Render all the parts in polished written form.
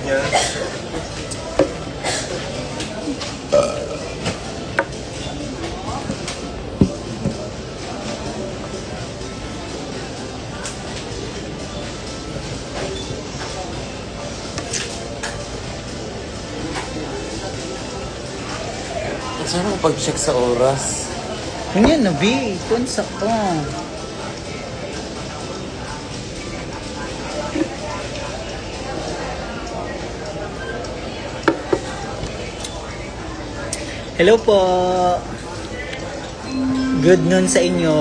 niya. Saan mo pag-check sa oras? Ganyan na, B. Ito ang sakto. Hello po. Good noon sa inyo.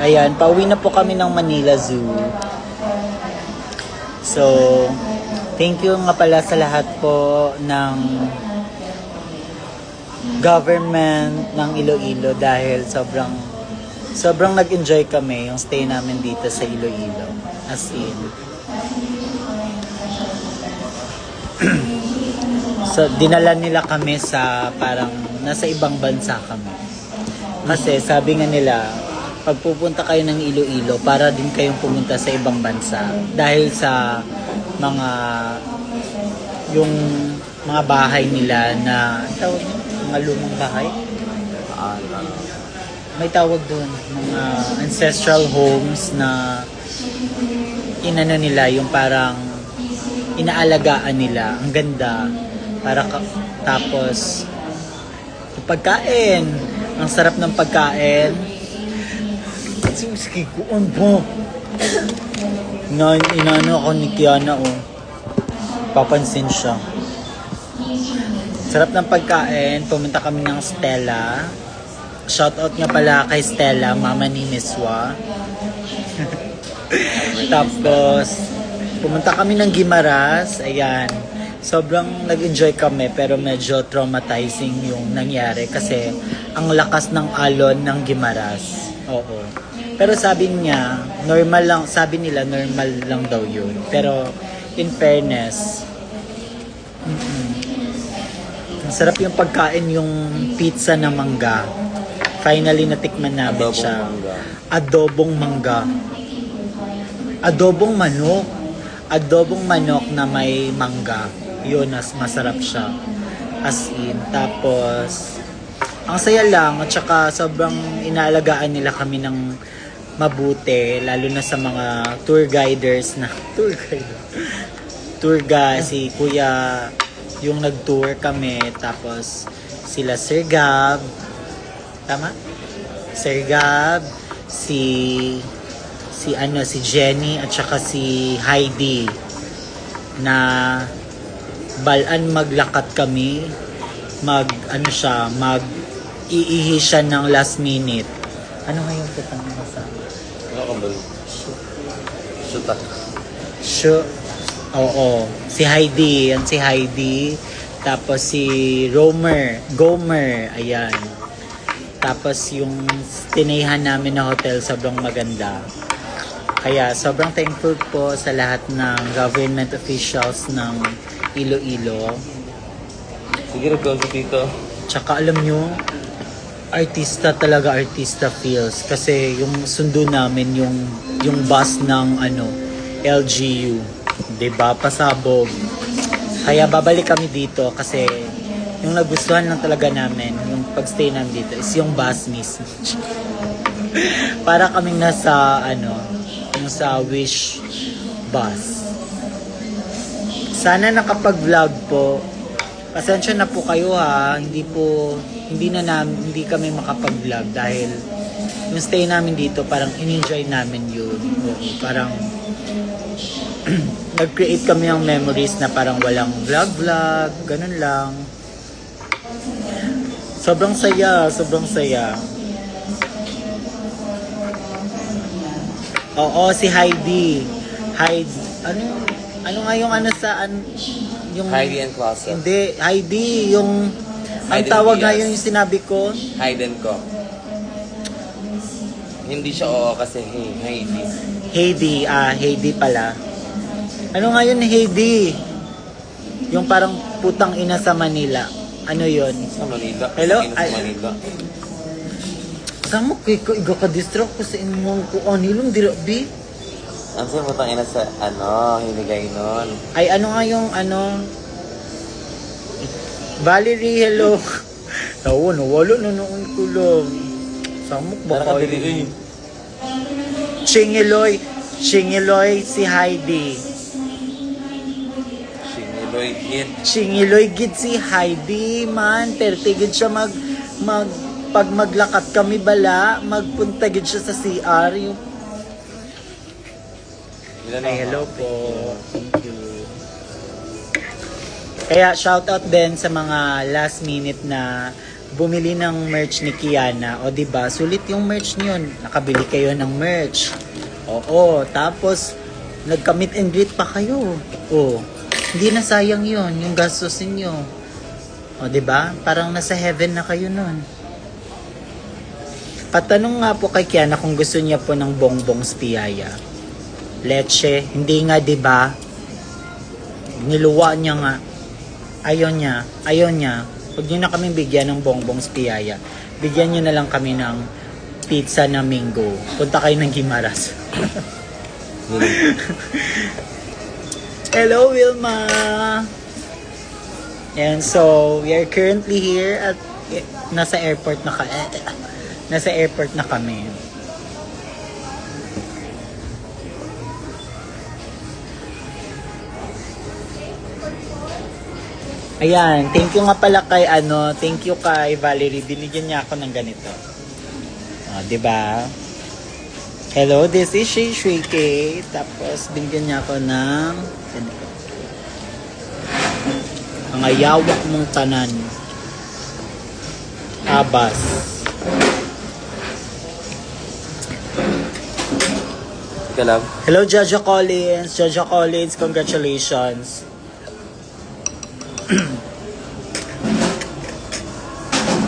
Ayan, pauwi na po kami ng Manila Zoo. So, thank you nga pala sa lahat po ng government ng Iloilo dahil sobrang nag-enjoy kami yung stay namin dito sa Iloilo. As in. So, dinala nila kami sa parang nasa ibang bansa kami. Kasi sabi nga nila, pag pupunta kayo ng Iloilo, para din kayong pumunta sa ibang bansa. Dahil sa yung mga bahay nila na, tawag nyo? Mga lumang bahay? May tawag doon. Mga ancestral homes na inano nila, yung parang inaalagaan nila. Ang ganda. Tapos, yung pagkain. Ang sarap ng pagkain. Sige, kuon po. Inano ako ni Kiana, oh. Papansin siya. Sarap ng pagkain. Pumunta kami ng Stella. Shoutout nga pala kay Stella, mama ni Miswa. Tapos, pumunta kami ng Guimaras. Ayan. Sobrang nag-enjoy kami pero medyo traumatizing yung nangyari kasi ang lakas ng alon ng Guimaras. Oo. Pero sabi niya, normal lang, sabi nila normal lang daw yun. Pero in fairness, ang sarap yung pagkain, yung pizza na mangga. Finally natikman namin siya. Adobong mangga. Adobong manok. Adobong manok na may mangga. Yun, masarap siya. As in. Tapos, ang saya lang at saka sobrang inaalagaan nila kami ng mabuti, lalo na sa mga tour guiders na tour guide, si Kuya yung nag-tour kami, tapos sila Sir Gab, tama? Sir Gab, si Jenny at saka si Heidi na balaan maglakat kami, iihi siya ng last minute. Ano nga yung putang mo sa? Ano ka ba? Shoot. Shoot. Oo. Si Heidi. Yan si Heidi. Tapos si Gomer. Ayan. Tapos yung tinayhan namin na hotel, sobrang maganda. Kaya sobrang thankful po sa lahat ng government officials ng Iloilo. Sige, nagkausap dito. Tsaka alam nyo, artista feels kasi yung sundo namin yung bus ng LGU, 'di ba? Pasabog. Kaya babalik kami dito kasi yung nagustuhan lang talaga namin yung pagstay namin dito is yung bus mismo. Para kaming nasa yung sa Wish bus. Sana nakapag-vlog po. Pasensya na po kayo ha, hindi kami makapag-vlog dahil yung stay namin dito parang in-enjoy namin yun. Parang nag-create kami ng memories na parang walang vlog, ganun lang. Sobrang saya. Oo, si Heidi. Ano nga yung yung Heidi and Closet. Hindi, Heidi, yung ang tawag nga yung sinabi ko. Hayden ko. Hindi siya oo kasi Heidi. Heidi pala. Ano nga yun, Heidi? Yung parang putang ina sa Manila. Ano yun? Sa Manila. Hello? Sa Manila. Samo kay ko iga ka distract ko sa imong ko anilong dira bi. Ang sa'yo mo ina sa, hinigay nun. Ay ano nga yung ano Valerie, hello. Tawo no walo na noon ko lang. Samok ba Tara ka kayo? dili, eh. Chingiloy si Heidi. Siniloy hit. Chingiloy gid si Heidi man, pertigid siya pag maglakat kami bala, magpunta gid siya sa CR. Yung Ilan Ay, ang- hello po. Thank you. Kaya shoutout din sa mga last minute na bumili ng merch ni Kiana. O diba, sulit yung merch niyo. Nakabili kayo ng merch. Oo, tapos nagka-meet and greet pa kayo. O, hindi na sayang yun, yung gastos niyo. O diba, parang nasa heaven na kayo nun. Patanong nga po kay Kiana kung gusto niya po ng bongbong spiyaya. Leche, hindi nga 'di ba? Niluwa niya nga. Ayaw niya. Huwag niyo na kami bigyan ng bongbong spiyaya. Bigyan niyo na lang kami ng pizza na Mingo. Punta kayo ng Gimaras. Hello, Wilma! And so, we are currently here at nasa airport na kami. Ayan, thank you nga pala kay thank you kay Valerie, binigyan niya ako ng ganito. O, diba? Hello, this is Shay Shrike. Tapos, binigyan niya ako ng ganito. Mga yawak mong tanan. Abas. Ika lang. Hello, Jaja Collins. Jaja Collins, congratulations.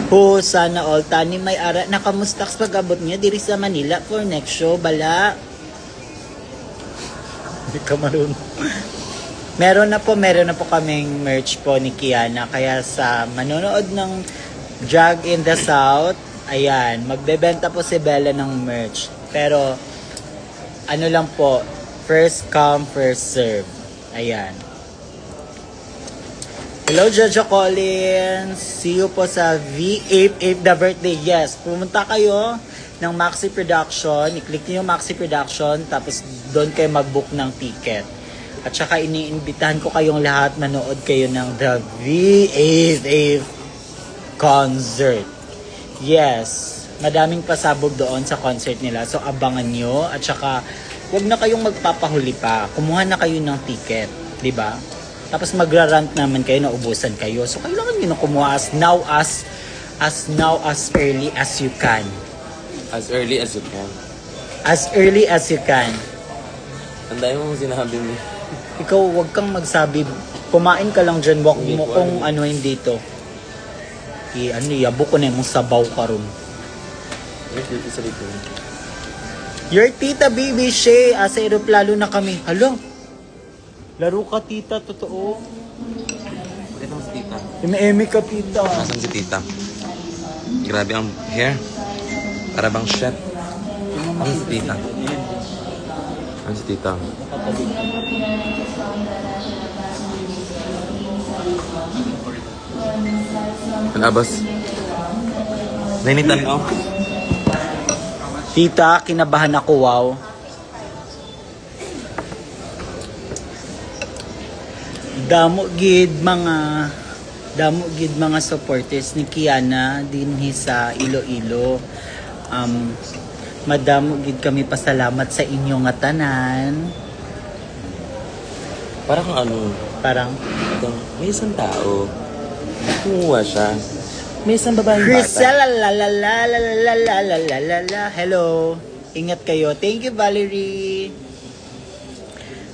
Ho, sana all tani may ara nakamustaks pag-abot niya diri sa Manila for next show bala. Hindi ka marunong. Meron na po kaming merch po ni Kiana, kaya sa manonood ng Drag in the South, ayan, magbebenta po si Bella ng merch. Pero ano lang po, first come, first serve. Ayan. Hello, Jojo Collins. See you po sa V88 The Birthday. Yes, pumunta kayo ng Maxi Production. I-click niyo yung Maxi Production, tapos doon kayo mag-book ng ticket. At saka iniimbitahan ko kayong lahat manood kayo ng The V88 Concert. Yes, madaming pasabog doon sa concert nila. So, abangan nyo. At saka, huwag na kayong magpapahuli pa. Kumuha na kayo ng ticket. 'Di ba? Tapos magra-rant naman kayo na ubusan kayo. So, kailangan nyo na kumuha as early as you can. As early as you can. As early as you can. Ang dami mong sinabi mo. Ikaw, huwag kang magsabi. Kumain ka lang dyan. Huwag mo kung anuhin dito. Yabo ko na yung sabaw ka ron. Wait, dito sa dito. Your tita, baby Shay. Sa aeroplano na kami. Hala. Laro ka, tita. Totoo. Ito si tita. Eme ka, tita. Nasaan si tita? Grabe ang hair. Para bang chef. Ang si tita. Ang si tita. Ang abas. Nainitan ako. Tita, kinabahan ako, wow. Damo gid mga supporters ni Kiana dinhi sa Iloilo. Madamo gid kami pasalamat sa inyo nga tanan. Parang ano, Parang may isang tao. Kumuha siya. May isang babaeng Crystal, bata. la la la la la la la la la la. Hello. Ingat kayo. Thank you, Valerie.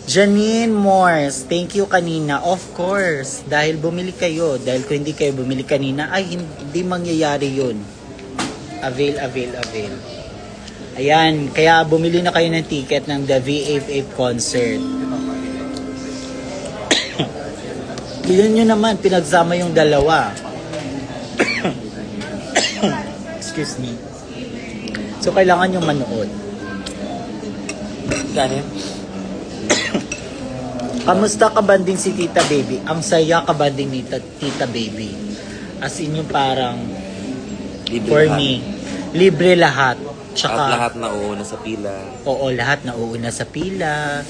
Janine Morse, thank you kanina. Of course, dahil bumili kayo. Dahil kung hindi kayo bumili kanina, ay hindi mangyayari yun. Avail. Ayan, kaya bumili na kayo ng ticket ng The V88 concert. Bilhin nyo naman, pinagsama yung dalawa. Excuse me. So, kailangan yung manood. Ganyan. Kamusta ka banding si Tita Baby? Ang saya ka banding ni Tita Baby. As in yung parang, Libre for lahat. me, libre lahat. At Tsaka, lahat na uuna sa pila. oo, lahat na uuna sa pila.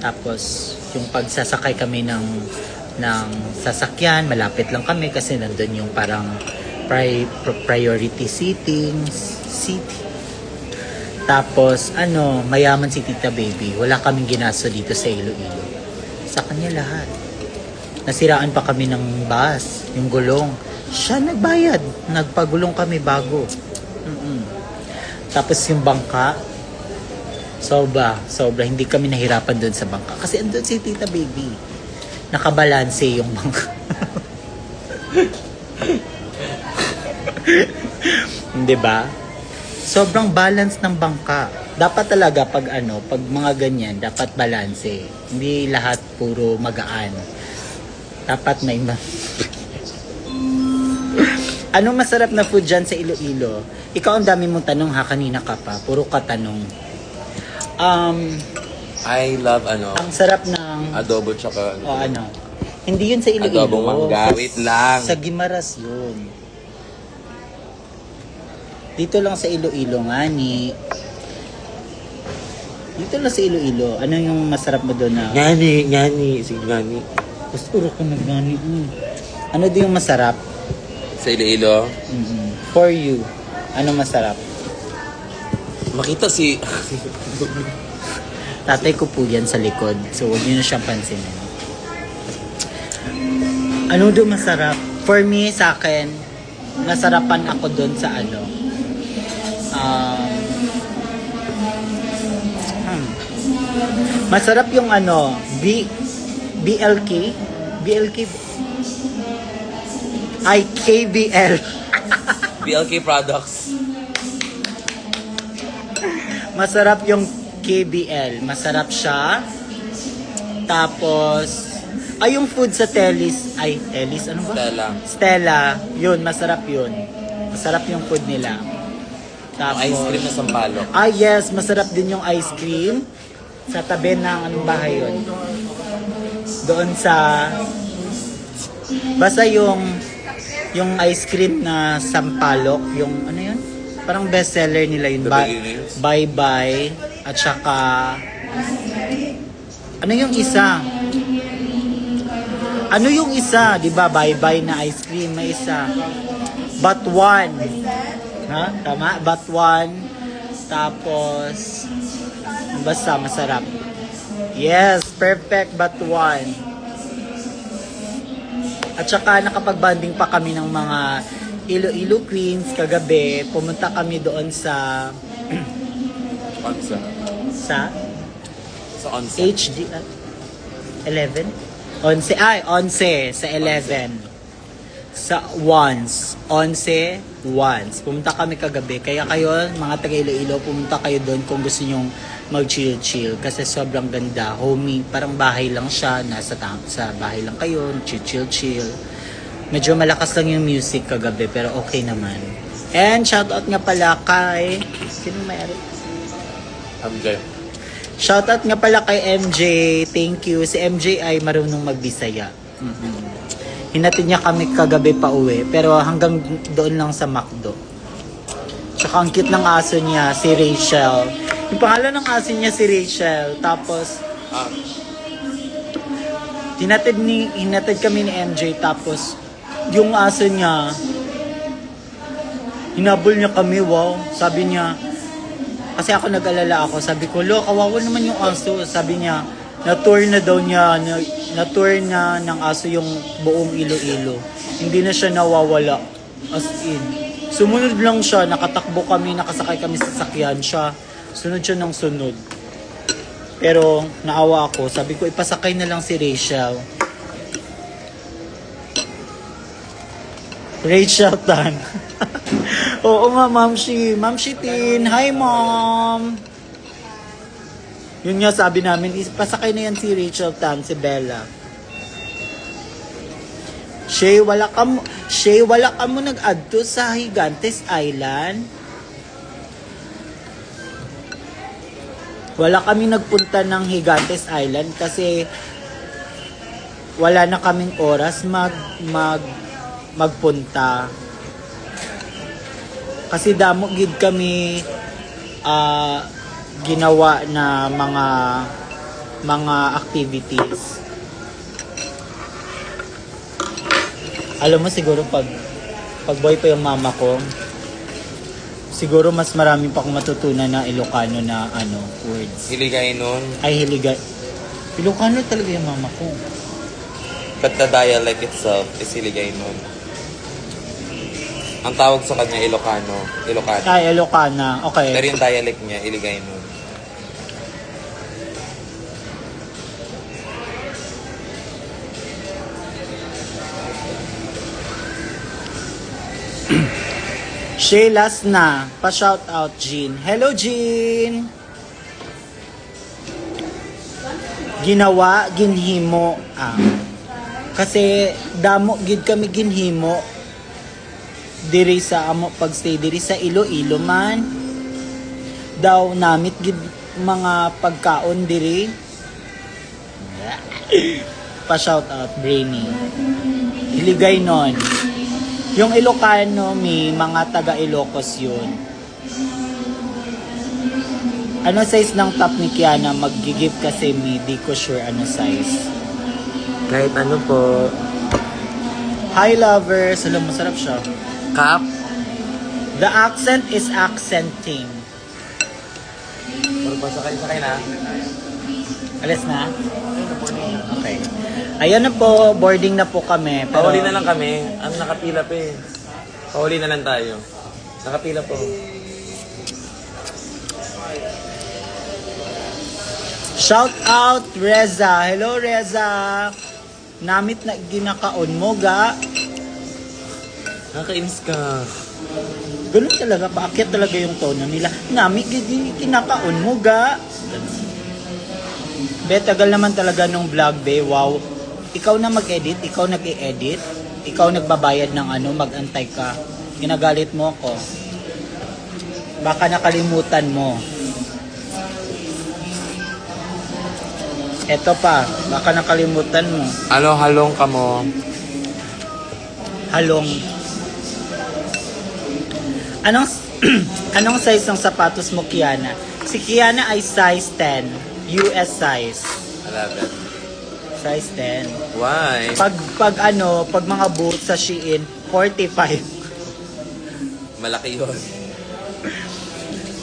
Tapos, yung pagsasakay kami ng sasakyan, malapit lang kami kasi nandun yung parang priority seat. Tapos, mayaman si Tita Baby. Wala kaming ginasto dito sa Iloilo. Sa kanya lahat. Nasiraan pa kami ng bus, yung gulong. Siya nagbayad. Nagpagulong kami bago. Tapos yung bangka, sobra. Hindi kami nahirapan doon sa bangka. Kasi andun si Tita Baby. Nakabalanse yung bangka. Di ba? Sobrang balance ng bangka. Dapat talaga pag mga ganyan, dapat balanse. Hindi lahat puro magaan. Dapat may Anong masarap na food dyan sa Iloilo? Ikaw ang dami mong tanong ha, kanina ka pa. Puro ka tanong. I love Ang sarap ng... adobo tsaka Hindi yun sa Iloilo. adobong mangga. Wait lang. Sa Guimaras yun. Dito lang sa Iloilo nga ni... Dito lang sa Iloilo. Ano yung masarap mo doon na... Ngani. Sige, ngani. Gusto ko nag-ngani. Ano din yung masarap? Sa Iloilo. For you. Ano masarap? Makita si... Tatay ko po yan sa likod. So, huwag nyo na siyang pansinin. Ano doon masarap? For me, sa akin, nasarapan ako doon sa masarap yung BLK? BLK? Ay, KBL. BLK Products. Masarap yung KBL. Masarap siya. Tapos, yung food sa Telis. Telis, ano ba? Stella. Yun, masarap yun. Masarap yung food nila. Tapos, Ice cream na sampalok. Yes, masarap din yung ice cream. Sa tabi ng anong bahay yun. Doon sa... Basta yung ice cream na sampalok, yung ano yun? Parang bestseller nila yun. Bye-bye. At saka... Ano yung isa? Diba? Bye-bye na ice cream. May isa. But one. Ha? Tama? But one. Tapos... Basta masarap. Yes, perfect but one. At saka nakapag-banding pa kami ng mga Iloilo Queens kagabi. Pumunta kami doon sa Onsa. sa Onsa. HD 11? Onse sa 11. Sa once. Pumunta kami kagabi. Kaya kayo, mga taga Iloilo, pumunta kayo doon kung gusto nyong mag-chill-chill. Kasi sobrang ganda. Homey. Parang bahay lang siya. Sa bahay lang kayo. Chill-chill. Medyo malakas lang yung music kagabi. Pero okay naman. And shoutout nga pala kay... Sino may-ari? MJ. Shoutout nga pala kay MJ. Thank you. Si MJ ay marunong magbisaya. Hinatid niya kami kagabi pa uwi. Pero hanggang doon lang sa McDo. Tsaka ang cute ng aso niya, si Rachel. Yung pangalan ng aso niya si Rachel. Tapos, hinatid kami ni MJ. Tapos, yung aso niya, hinabol niya kami, wow. Sabi niya, kasi ako nag-alala ako. Sabi ko, lo, kawawa naman yung aso. Sabi niya, na-tour na daw niya, na-tour na ng aso yung buong Iloilo. Hindi na siya nawawala. As in. Sumunod lang siya, nakatakbo kami, nakasakay kami sa sakyan siya. Sunod siya ng sunod. Pero, naawa ako. Sabi ko, ipasakay na lang si Rachel. Rachel Tan. Oo nga, Ma'am Shi Tin. Hi, Mom. Yun nga sabi namin, pasakay na yan si Rachel Tan, si Bella. Shay, wala ka mo nag-add to sa Higantes Island? Wala kami nagpunta ng Gigantes Island kasi wala na kaming oras magpunta. Kasi damo gid kami ginawa na mga activities. Alam mo siguro pag boy pa yung mama ko, siguro mas marami pa akong matutunan na Ilocano na words. Hiligay nun. Ay, hiligay. Ilocano talaga yung mama ko. But the dialect itself is hiligay nun. Ang tawag sa kanya Ilocano. Ilocano. Ay, Ilocana. Okay. Pero yung dialect niya, hiligay nun. Shaylas na. Pa-shout out, Jean. Hello, Jean! Ginawa, ginhimo. Kasi damo gid kami ginhimo diri sa amo pagstay diri sa Iloilo man. Daw namit gid mga pagkaon diri. Pa-shout out, Brainy. Hiligay nun. Yung Ilocano, may mga taga Ilocos yun. Ano size ng top ni Kiana? Mag-give kasi me, di ko sure ano size. Kahit ano po. Hi lovers! Alam, masarap siya. Kap? The accent is accenting. Sakay na. Alis na? Okay. Ayan na po, boarding na po kami. Pero Pauli na lang kami. Ano, nakapila pa eh. Pauli na lang tayo. Nakapila po. shout out Reza. Hello Reza. Namit na ginakaon mo ga. Nakainis ka. Ganun talaga, paakyat talaga yung tono nila. Namit ginakaon mo ga. Be, tagal naman talaga nung vlog, be. Wow. Ikaw na mag-edit, ikaw nag-i-edit, ikaw nagbabayad ng mag-antay ka. Ginagalit mo ako. Baka nakalimutan mo. Eto pa, baka nakalimutan mo. Ano, halong ka mo? Halong. Anong anong size ng sapatos mo, Kiana? Si Kiana ay size 10. US size. 11. Size 10. Why? Pag mga boots sa Shein, 45. Malaki yun.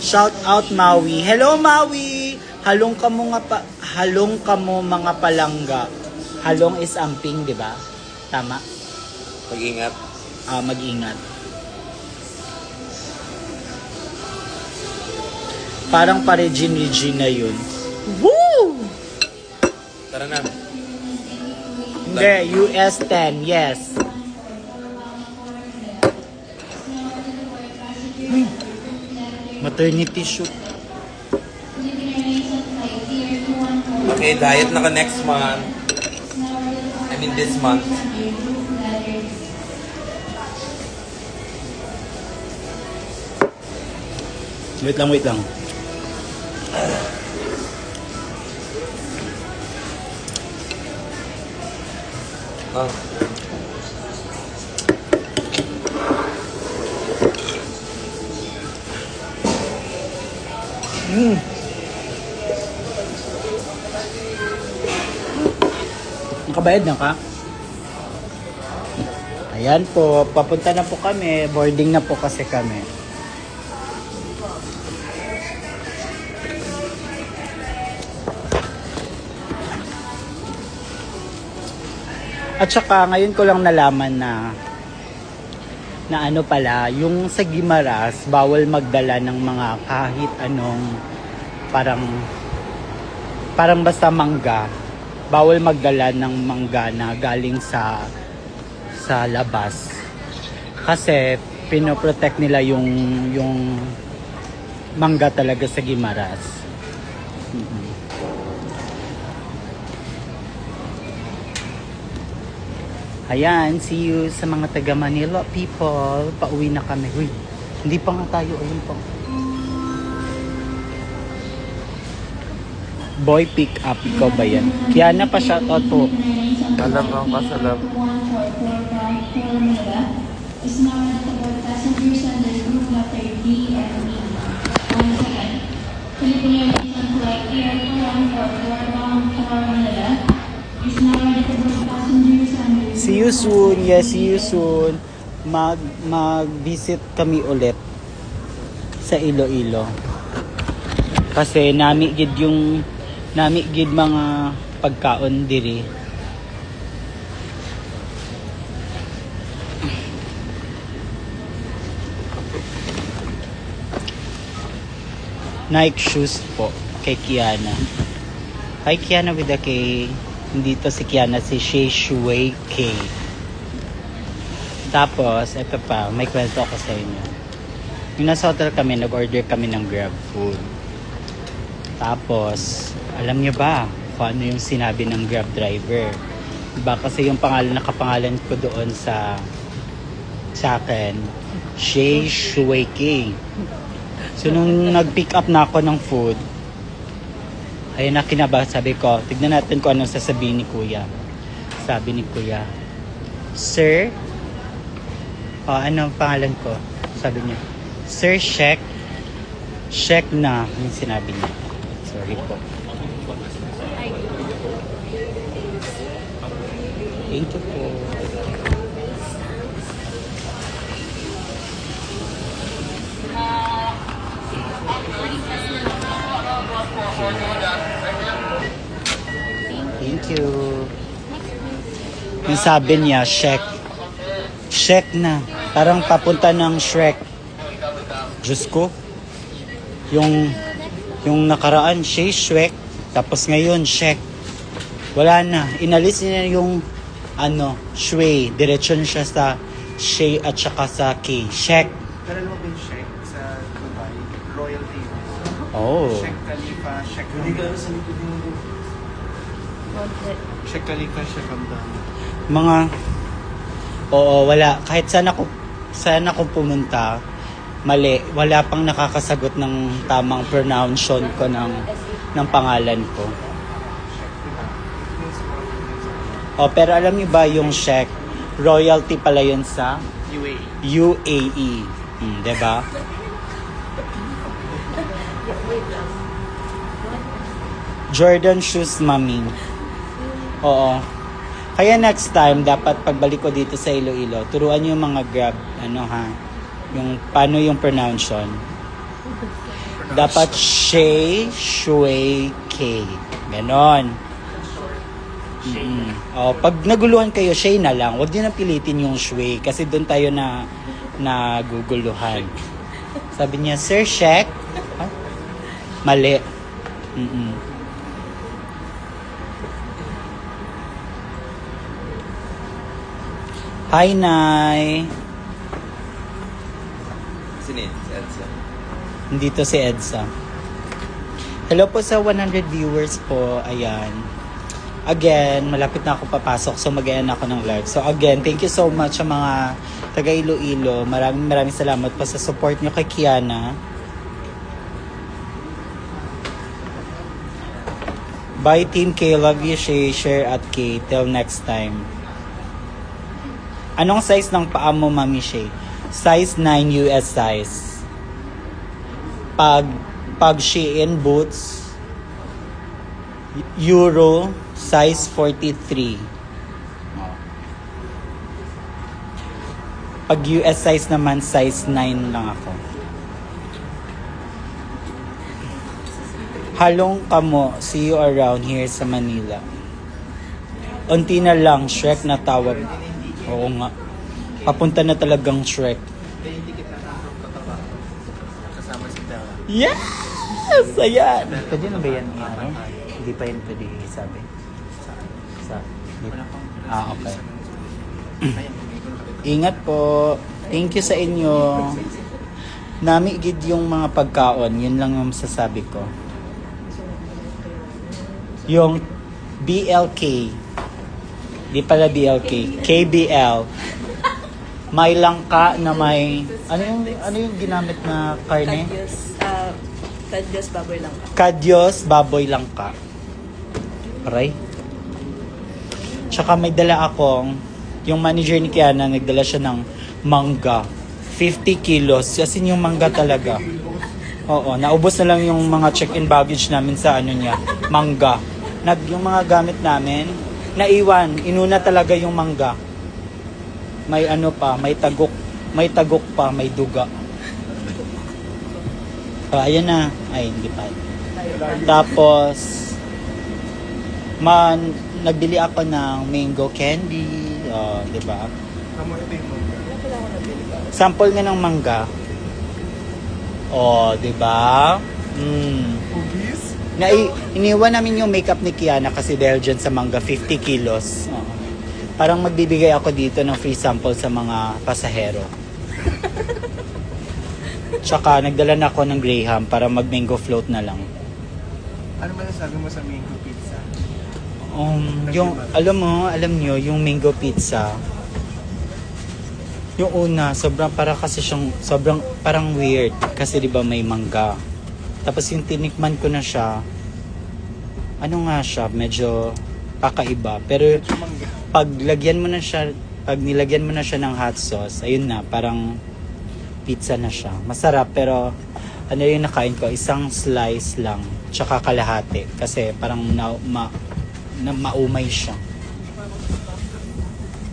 Shout out Maui. Hello Maui. Halong ka mo mga palangga. Halong is amping, 'di ba? Tama. Mag-ingat. Mag-ingat. Parang pa-Regina yun. Woo! Tara na. Hindi, US 10, yes. Maternity shoot. Okay, diet na ka next month. I mean this month. Wait lang. Oh. Nakabayad na ka? Ayan po, papunta na po kami. Boarding na po kasi kami. At saka ngayon ko lang nalaman na ano pala, yung sa Guimaras, bawal magdala ng mga kahit anong parang basta mangga. Bawal magdala ng mangga na galing sa labas. Kasi pinoprotect nila yung mangga talaga sa Guimaras. Ayan, see you sa mga taga Manila people. Pauwi na kami. Uy, hindi pa nga tayo. Ayun pa. Boy pick up, ikaw ba yan? Kiana pa shoutout po. Alam ang kasalap. See you soon. Yes, see you soon. Mag-visit kami ulit sa Iloilo. Kasi nami gid mga pagkaon diri. Nike shoes po kay Kiana. Hi Kiana with a K. Hindi to si Kiana, si Shay Shui K. Tapos, ito pa, may kwento ako sa inyo. Yung nasa hotel kami, nag-order kami ng Grab food. Tapos, alam niyo ba kung ano yung sinabi ng Grab driver? Diba kasi yung nakapangalan ko doon sa akin, Shay Shui K. So, nung nag-pick up na ako ng food, ayun na kinaba, sabi ko, tignan natin kung anong sasabihin ni Kuya. Sabi ni Kuya, Sir, ano ang pangalan ko? Sabi niya, Sir, check. Check na, yung sinabi niya. Sorry po. Thank you po. Thank you. Yung sabi niya, Shrek. Shrek na. Parang papunta ng Shrek. Diyos ko. Yung nakaraan, siya Shrek. Tapos ngayon, Shrek. Wala na. Inalis niya yung Shui. Diretsyon siya sa Shay at saka sa K. Shrek. Pero mo ba yung Sheikh sa Dubai? Royalty. Oh. Sheikh Khalifa, Sheikh Hamdan. Sheikh Khalifa, Sheikh Hamdan. Mga wala kahit sana ko pumunta mali, wala pang nakakasagot ng tamang pronunciation ko ng pangalan ko. Pero alam niyo ba yung Sheikh royalty pala yun sa UAE. Diba? Jordan shoes, mami. Oo. Kaya next time, dapat pagbalik ko dito sa Iloilo, turuan niyo yung mga Grab, yung paano yung pronunciation. Dapat Shay, Shui, K. Ganon. Pag naguluhan kayo, Shay na lang. Huwag niyo nang pilitin yung Shui kasi doon tayo na naguguluhan. Sabi niya, Sir Shek? Mali. Hi, Nay. Sino yun? Si Edsa. Dito si Edsa. Hello po sa 100 viewers po. Ayan. Again, malapit na ako papasok so mag-end ako ng live. So again, thank you so much sa mga taga Iloilo. Maraming salamat po sa support nyo kay Kiana. Bye Team K. Love you, share at K. Till next time. Anong size ng paa mo, Mami Shay? Size 9 US size. Pag Shein boots, Euro, size 43. Pag US size naman, size 9 lang ako. Halong kamo, see you around here sa Manila. Unti na lang, Shrek na tawag. Oo nga. Papunta na talagang Shrek. Hindi kita kasama si Bella. Yes! Ayan! Pwede na ba yan? Hindi pa yan pwede sabi. Okay. Ingat po. Thank you sa inyo. Namigid yung mga pagkaon. Yun lang yung masasabi ko. Yung BLK. Di pala BLK. KBL. May langka na may... Ano yung ginamit na karne? Kadyos baboy langka. Kadyos baboy langka. Aray. Tsaka may dala akong, yung manager ni Kiana, nagdala siya ng mangga. 50 kilos. As in yung mangga talaga. Oo, naubos na lang yung mga check-in baggage namin sa ano niya, mangga. Yung mga gamit namin, naiwan, inuna talaga yung mangga. May ano pa, may tagok pa, may duga. Ayan na. Ay, hindi pa. Tapos, nagbili ako ng mango candy. Oh, di ba? Ito yung mangga. Sample nga ng mangga. Oh, di ba? Ubis? Iniwan namin yung makeup ni Kiana kasi dahil dyan sa mangga, 50 kilos. Oh. Parang magbibigay ako dito ng free sample sa mga pasahero. Tsaka nagdala na ako ng Graham para mag-mango float na lang. Ano masasabi mo sa mango pizza? Alam nyo, yung mango pizza, yung una, sobrang parang weird kasi 'di ba may mangga. Tapos yung tinikman ko na siya, ano nga siya, medyo kakaiba. Pero pag nilagyan mo na siya ng hot sauce, ayun na, parang pizza na siya. Masarap pero ano yung nakain ko, isang slice lang, tsaka kalahati kasi parang maumay siya.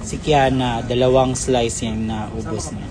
Si Kiana, 2 slice yung naubos niya.